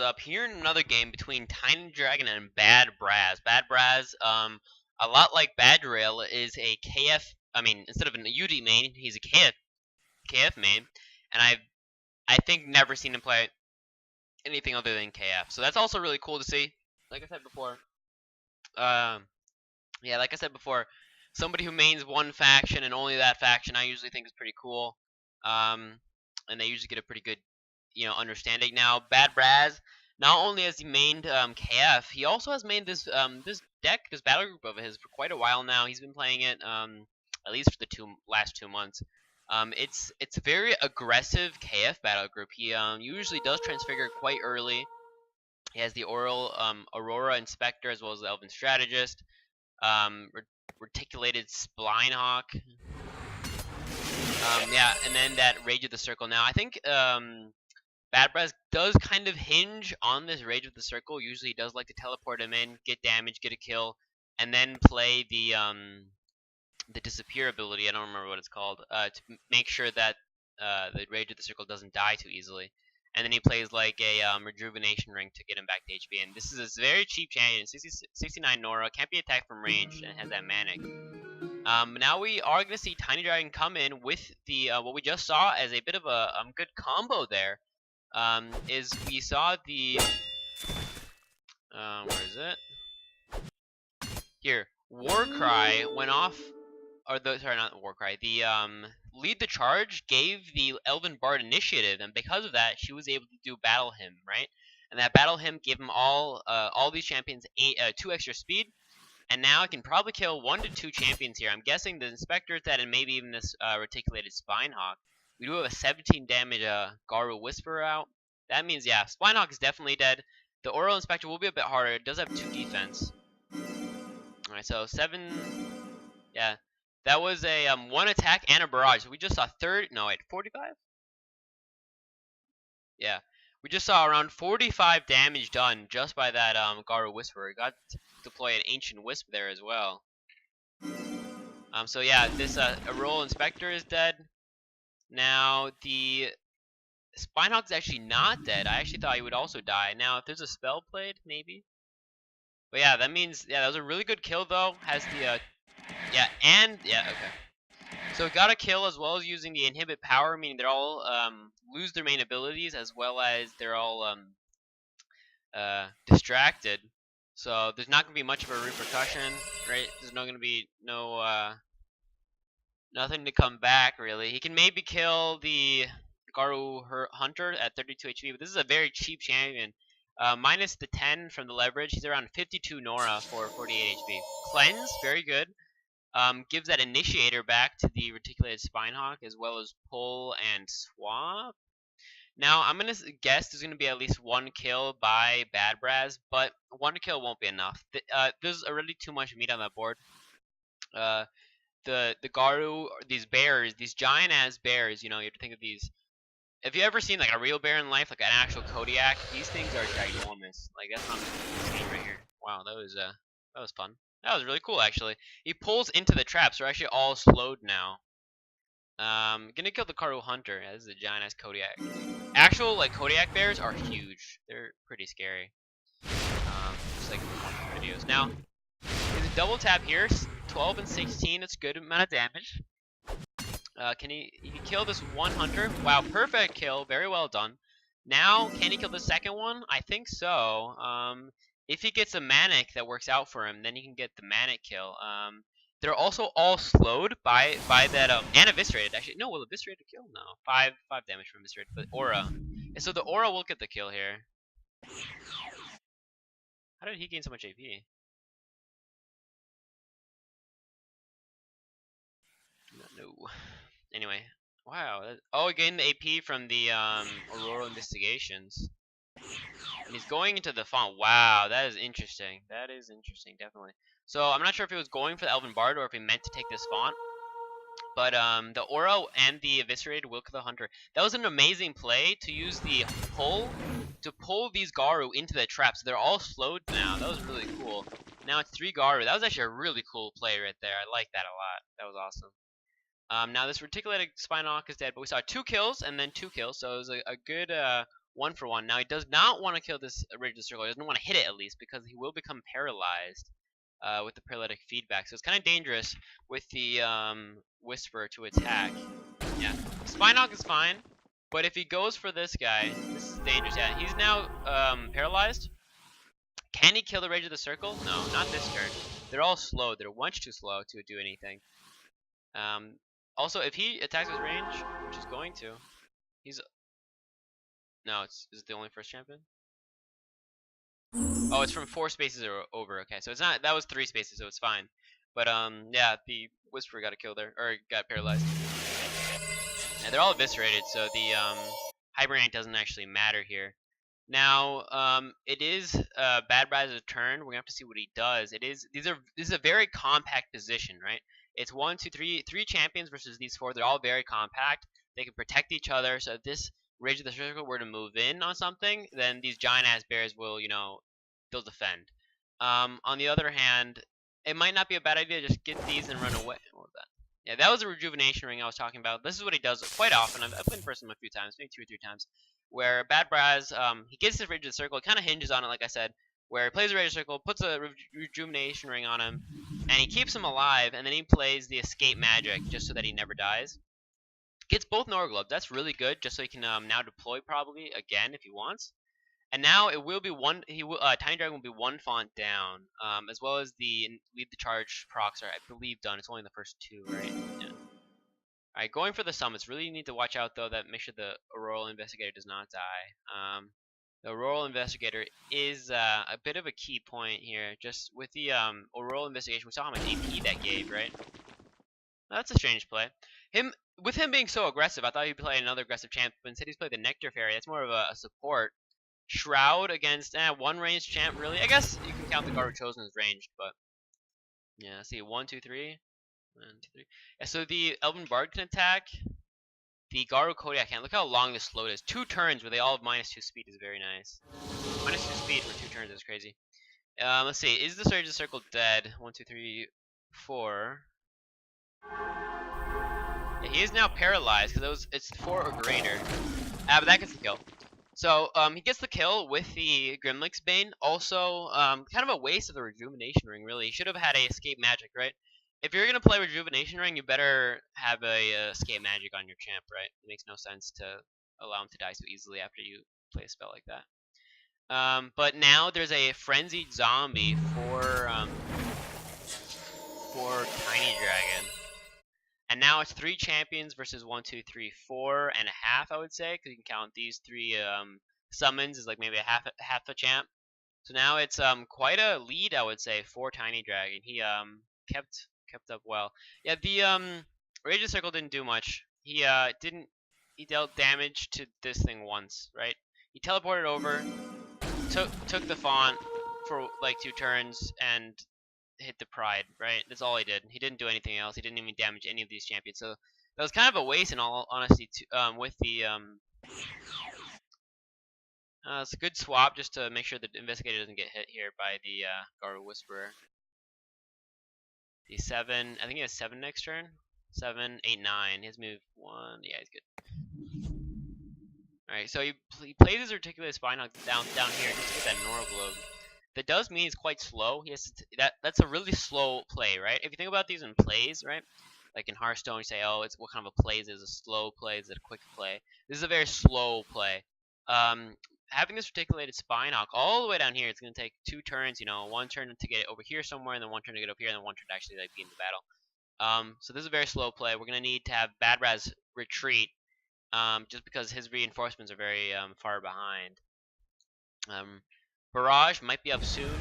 Up here in another game between TinyDragon and BadBraz. BadBraz, a lot like BadRail, is a KF. I mean, instead of an UD main, he's a KF main, and I think never seen him play anything other than KF. So that's also really cool to see. Like I said before, um, yeah, like I said before, somebody who mains one faction and only that faction, I usually think is pretty cool. And they usually get a pretty good, understanding. Now, BadBraz, not only has he mained KF, he also has mained this deck, this battle group of his for quite a while now. He's been playing it at least for the last 2 months. It's a very aggressive KF battle group. He usually does transfigure quite early. He has the Aurora Inspector as well as the Elven Strategist. Reticulated Splinehawk. Yeah, and then that Rage of the Circle. Now, I think BadBraz does kind of hinge on this Rage of the Circle. Usually, he does like to teleport him in, get damage, get a kill, and then play the Disappear ability. I don't remember what it's called. To make sure that the Rage of the Circle doesn't die too easily. And then he plays like a Rejuvenation Ring to get him back to HP. And this is a very cheap champion, 69 Nora, can't be attacked from range, and has that Manic. Now we are going to see TinyDragon come in with the what we just saw as a bit of a good combo there. Is we saw the where is it? Here, Warcry went off, or sorry, not Warcry. The Lead the Charge gave the Elven Bard initiative, and because of that, she was able to do Battle Hymn, right? And that Battle Hymn gave them all these champions 2 extra speed. And now I can probably kill 1 to 2 champions here. I'm guessing the Inspector is dead, and maybe even this Reticulated Spinehawk. We do have a 17 damage Garu Whisperer out. That means, yeah, Spinehawk is definitely dead. The Oral Inspector will be a bit harder. It does have 2 defense. Alright, so 7... Yeah. That was a 1 attack and a barrage. So we just saw 45? Yeah. We just saw around 45 damage done just by that Garu Whisperer. Got to deploy an Ancient Wisp there as well. So yeah, this Aurora Inspector is dead. Now the Spinehawk is actually not dead. I actually thought he would also die. Now if there's a spell played, maybe. But yeah, that means that was a really good kill though. Has the okay. So got a kill as well as using the inhibit power, meaning they're all lose their main abilities as well as they're all distracted. So there's not gonna be much of a repercussion, right? There's not gonna be nothing to come back really. He can maybe kill the Garu Hunter at 32 HP, but this is a very cheap champion. Minus the 10 from the leverage, he's around 52 Nora for 48 HP. Cleanse, very good. Gives that initiator back to the Reticulated Spinehawk as well as pull and swap. Now I'm gonna guess there's gonna be at least 1 kill by BadBraz, but 1 kill won't be enough. There's already too much meat on that board. The Garu, these bears, these giant ass bears, you have to think of these. Have you ever seen like a real bear in life, like an actual Kodiak? These things are ginormous. Like that's not scene right here. Wow, that was fun. That was really cool actually. He pulls into the traps. They're actually all slowed now. Gonna kill the Garu Hunter. Yeah, this is a giant ass Kodiak. Actual like Kodiak bears are huge. They're pretty scary. Just like in the videos. Now, there's a double tap here. 12 and 16. That's a good amount of damage. Can he kill this one hunter? Wow, perfect kill. Very well done. Now, can he kill the second one? I think so. If he gets a Manic that works out for him, then he can get the Manic kill. They're also all slowed by that and eviscerated. Actually, no, will eviscerated kill? No, 5 damage from eviscerated, but aura. And so the aura will get the kill here. How did he gain so much AP? No. Anyway, wow. Oh, he gained the AP from the Aurora Investigations. And he's going into the font. Wow, that is interesting. That is interesting, definitely. So I'm not sure if he was going for the Elven Bard or if he meant to take this font. But the Aura and the Eviscerated will kill the Hunter. That was an amazing play to use the pull to pull these Garu into the trap. So they're all slowed now. That was really cool. Now it's 3 Garu. That was actually a really cool play right there. I like that a lot. That was awesome. Now this Reticulated Spinehawk is dead, but we saw 2 kills and then 2 kills. So it was a good 1 for 1. Now he does not want to kill this Rage of the Circle. He doesn't want to hit it at least because he will become paralyzed with the paralytic feedback. So it's kind of dangerous with the Whisper to attack. Yeah, Spinok is fine, but if he goes for this guy, this is dangerous. Yeah, he's now paralyzed. Can he kill the Rage of the Circle? No, not this turn. They're all slow. They're much too slow to do anything. Also, if he attacks with range, which he's going to, he's... No, is it the only first champion? Oh, it's from 4 spaces or over. Okay, so it's not... That was 3 spaces, so it's fine. But, yeah, the Whisperer got killed there. Or got paralyzed. Yeah, they're all eviscerated, so the, Hibernate doesn't actually matter here. Now, it is BadBraz's turn. We're gonna have to see what he does. This is a very compact position, right? It's 1, 2, 3, 3 champions versus these 4. They're all very compact. They can protect each other. So if this Rage of the Circle were to move in on something, then these giant ass bears will, you know, they'll defend. On the other hand, it might not be a bad idea to just get these and run away. What was that? Yeah, that was a rejuvenation ring I was talking about. This is what he does quite often. I've played in person a few times, maybe 2 or 3 times. Where BadBraz, he gets his Rage of the Circle. It kind of hinges on it, like I said. Where he plays the Rage of the Circle, puts a rejuvenation ring on him, and he keeps him alive. And then he plays the Escape Magic just so that he never dies. Gets both Nora Gloves. That's really good, just so he can now deploy probably again if he wants. And now it will be TinyDragon will be 1 font down, as well as the Lead the Charge procs are, I believe, done. It's only the first 2, right? Yeah. Alright, going for the summits. Really need to watch out, though, that make sure the Auroral Investigator does not die. The Auroral Investigator is a bit of a key point here. Just with the Auroral Investigation, we saw how much AP that gave, right? That's a strange play. With him being so aggressive, I thought he'd play another aggressive champ, but instead he's played the Nectar Fairy. That's more of a support. Shroud against 1 ranged champ, really? I guess you can count the Garu Chosen as ranged, but... Yeah, let's see, 1, 2, 3... 1, 2, 3. Yeah, so the Elven Bard can attack. The Garu Kodiak can. Look how long this float is. 2 turns where they all have -2 speed is very nice. -2 speed for 2 turns is crazy. Let's see. Is the Surge of the Circle dead? 1, 2, 3, 4. Yeah, he is now paralyzed because it's 4 or greater. But that gets the kill. So he gets the kill with the Grimlick's Bane. Also, kind of a waste of the Rejuvenation Ring. Really, he should have had a Escape Magic, right? If you're gonna play Rejuvenation Ring, you better have a Escape Magic on your champ, right? It makes no sense to allow him to die so easily after you play a spell like that. But now there's a Frenzied Zombie for TinyDragon, and now it's 3 champions versus 1, 2, 3, 4 and a half, I would say, because you can count these 3 summons as like maybe half a champ. So now it's quite a lead, I would say, for TinyDragon. He kept up well. Yeah, the Rage of the Circle didn't do much. He dealt damage to this thing once, right? He teleported over, took the font for like 2 turns and hit the Pride, right? That's all he did. He didn't do anything else. He didn't even damage any of these champions. So that was kind of a waste in all honesty with the it's a good swap just to make sure the Investigator doesn't get hit here by the Garu Whisperer. The 7, I think he has 7 next turn. 7, 8, 9. His move 1. Yeah, he's good. Alright, so he plays his Articulated Spinok down here just to get that Nora Globe. That does mean he's quite slow. He has to that's a really slow play, right? If you think about these in plays, right? Like in Hearthstone, you say, oh, it's what kind of a play is it? Is it a slow play? Is it a quick play? This is a very slow play. Having this Articulated Spinok all the way down here, it's going to take 2 turns, you know, 1 turn to get it over here somewhere, and then 1 turn to get up here, and then 1 turn to actually like be in the battle. So this is a very slow play. We're going to need to have BadBraz retreat, just because his reinforcements are very far behind. Barrage might be up soon.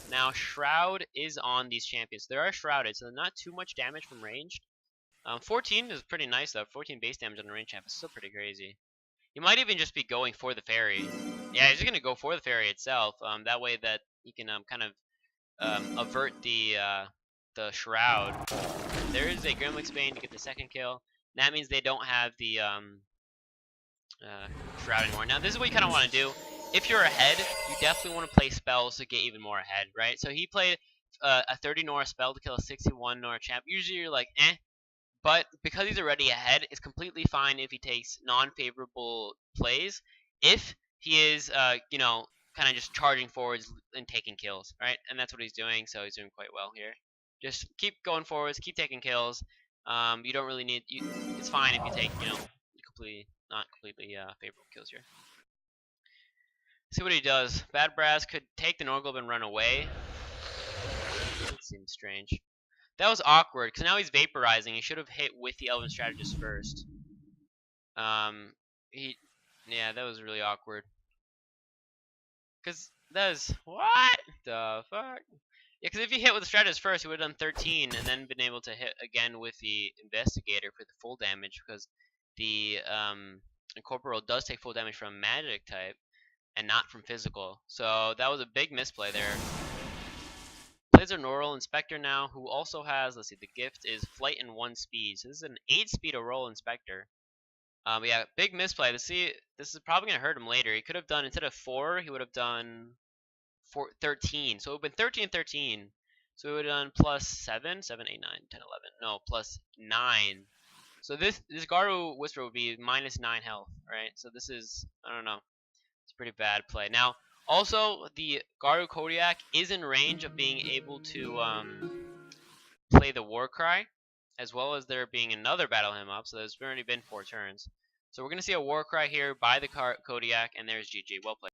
Now Shroud is on these champions. They are shrouded, so not too much damage from ranged. 14 is pretty nice though. 14 base damage on the range champ is still pretty crazy. He might even just be going for the fairy. Yeah, he's just gonna go for the fairy itself. That way that he can kind of avert the shroud. There is a Grimlick's Bane to get the 2nd kill. That means they don't have the shroud anymore. Now this is what you kind of want to do. If you're ahead, you definitely want to play spells to get even more ahead, right? So he played a 30 Nora spell to kill a 61 Nora champ. Usually you're like, eh. but because he's already ahead, it's completely fine if he takes non-favorable plays. If he is, you know, kind of just charging forwards and taking kills, right? And that's what he's doing, so he's doing quite well here. Just keep going forwards, keep taking kills. You don't really need. It's fine if you take, you know, not completely favorable kills here. See what he does. BadBraz could take the Norglobe and run away. That seems strange. That was awkward, because now he's vaporizing. He should have hit with the Elven Strategist first. Yeah, that was really awkward. Because that was, what the fuck? Yeah, because if he hit with the Strategist first, he would have done 13, and then been able to hit again with the Investigator for the full damage, because the Incorporeal does take full damage from magic type, and not from physical. So that was a big misplay there. Plays a Normal Inspector now, who also has, let's see, the gift is Flight and 1 speed. So this is an 8 speed Aurora Inspector. But yeah, big misplay. This is probably going to hurt him later. He could have done, instead of 4, he would have done 13. So it would have been 13 and 13. So it would have done plus 7, 7, 8, 9, 10, 11. No, plus 9. So this Garu Whisper would be minus 9 health, right? So this is, I don't know. It's a pretty bad play. Now, also, the Garu Kodiak is in range of being able to play the Warcry, as well as there being another Battle Hymn up, so there's already been 4 turns. So we're going to see a Warcry here by the Kodiak, and there's GG. Well played.